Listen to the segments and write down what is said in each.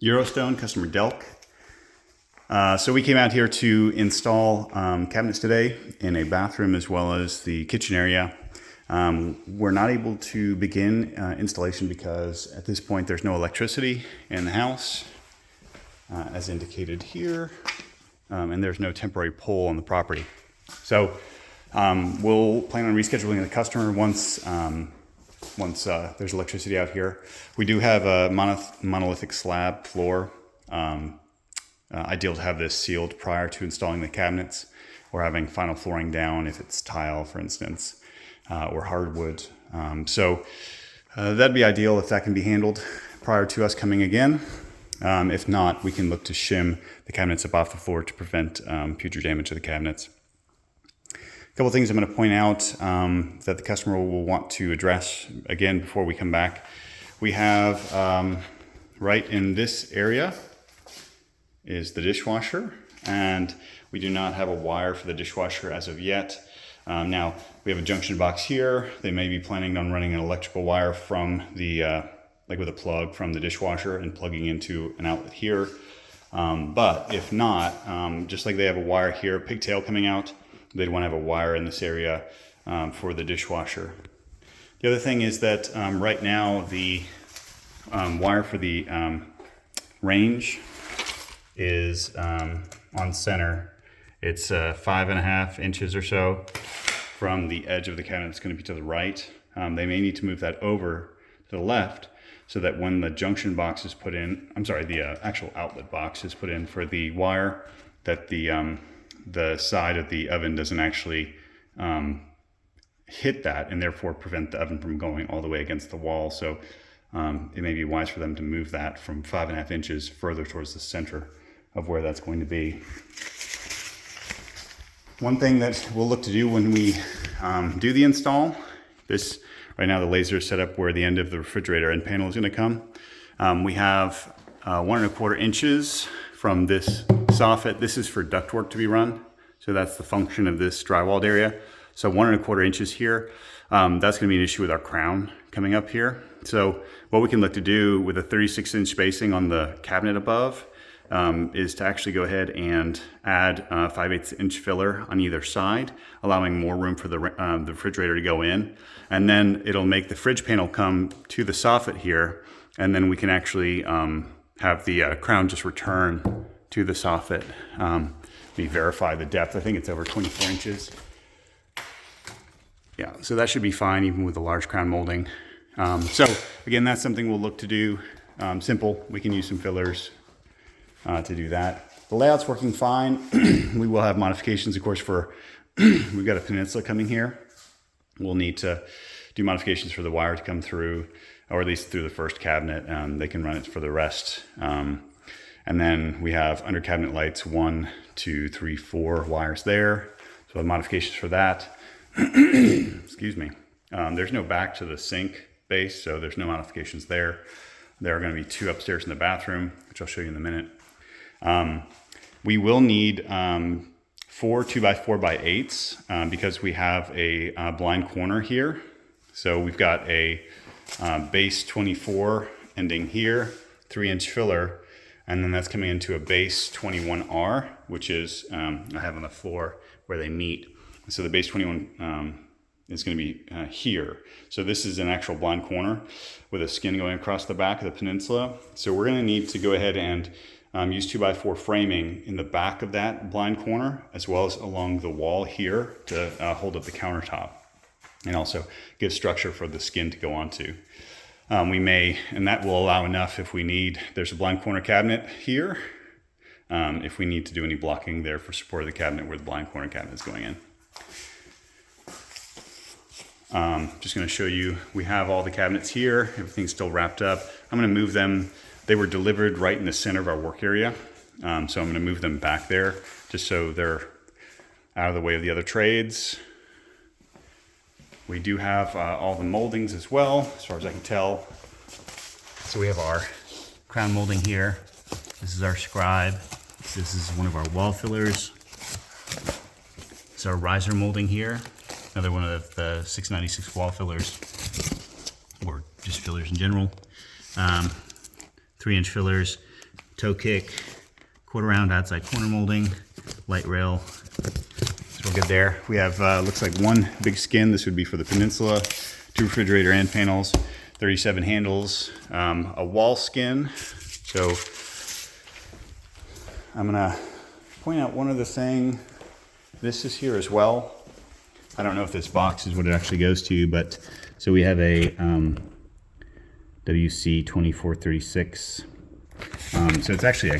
Eurostone, customer delk. So we came out here to install cabinets today in a bathroom as well as the kitchen area. We're not able to begin installation because at this point there's no electricity in the house, as indicated here, and there's no temporary pole on the property. So we'll plan on rescheduling the customer once there's electricity out here. We do have a monolithic slab floor. Ideal to have this sealed prior to installing the cabinets or having final flooring down if it's tile, for instance, or hardwood. That'd be ideal if that can be handled prior to us coming again. If not, we can look to shim the cabinets up off the floor to prevent future damage to the cabinets. A couple things I'm going to point out that the customer will want to address again before we come back. We have right in this area is the dishwasher, and we do not have a wire for the dishwasher as of yet. Now we have a junction box here. They may be planning on running an electrical wire from the like with a plug from the dishwasher and plugging into an outlet here. But if not, just like they have a wire here, pigtail coming out, they'd want to have a wire in this area for the dishwasher. The other thing is that right now the wire for the range is on center. It's 5.5 inches or so from the edge of the cabinet. It's going to be to the right. They may need to move that over to the left so that when the junction box is put in, the actual outlet box is put in for the wire, that the side of the oven doesn't actually hit that and therefore prevent the oven from going all the way against the wall. So it may be wise for them to move that from 5.5 inches further towards the center of where that's going to be. One thing that we'll look to do when we do the install, right now the laser is set up where the end of the refrigerator end panel is going to come. We have 1.25 inches from this soffit. This is for ductwork to be run, so that's the function of this drywalled area. So 1.25 inches here. That's going to be an issue with our crown coming up here. So what we can look to do with a 36-inch spacing on the cabinet above is to actually go ahead and add a 5/8 inch filler on either side, allowing more room for the refrigerator to go in. And then it'll make the fridge panel come to the soffit here, and then we can actually have the crown just return to the soffit. Let me verify the depth. I think it's over 24 inches. Yeah, so that should be fine even with the large crown molding. So again, that's something we'll look to do. Simple, we can use some fillers to do that. The layout's working fine. We will have modifications, of course, we've got a peninsula coming here. We'll need to do modifications for the wire to come through, or at least through the first cabinet. They can run it for the rest. And then we have under cabinet lights, 1, 2, 3, 4 wires there. So we'll have modifications for that. Excuse me. There's no back to the sink base, so there's no modifications there. There are going to be 2 upstairs in the bathroom, which I'll show you in a minute. We will need 4 2x4x8s because we have a blind corner here. So we've got a base 24 ending here, 3-inch filler, and then that's coming into a base 21R, which is I have on the floor where they meet. So the base 21 is going to be here. So this is an actual blind corner with a skin going across the back of the peninsula. So we're going to need to go ahead and use 2x4 framing in the back of that blind corner, as well as along the wall here to hold up the countertop and also give structure for the skin to go onto. And that will allow enough if we need, there's a blind corner cabinet here, if we need to do any blocking there for support of the cabinet where the blind corner cabinet is going in. Just going to show you, we have all the cabinets here. Everything's still wrapped up. I'm going to move them. They were delivered right in the center of our work area. So I'm going to move them back there just so they're out of the way of the other trades. We do have all the moldings as well, as far as I can tell. So we have our crown molding here. This is our scribe. This is one of our wall fillers. This is our riser molding here. Another one of the 696 wall fillers, or just fillers in general. 3-inch fillers. toe kick, quarter round outside corner molding, light rail. So we're good there. We have, looks like one big skin. This would be for the Peninsula, 2 refrigerator end panels, 37 handles, a wall skin. So I'm gonna point out one other thing. This is here as well. I don't know if this box is what it actually goes to, but so we have a WC 2436. So it's actually a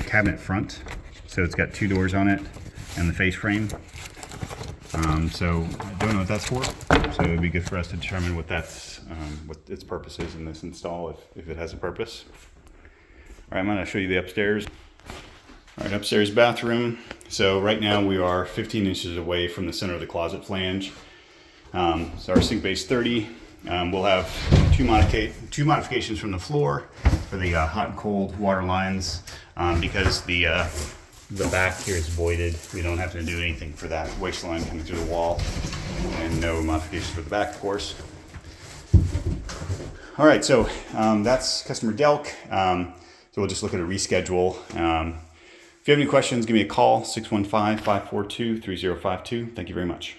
cabinet front. So it's got 2 doors on it and the face frame. So I don't know what that's for. So it'd be good for us to determine what that's, what its purpose is in this install, if it has a purpose. All right, I'm gonna show you the upstairs. All right, upstairs bathroom. So right now we are 15 inches away from the center of the closet flange. So our sink base 30. We'll have two modifications from the floor for the hot and cold water lines, because the back here is voided. We don't have to do anything for that waste line coming through the wall, and no modifications for the back, of course. All right, so that's customer delk. So we'll just look at a reschedule. If you have any questions, give me a call, 615-542-3052. Thank you very much.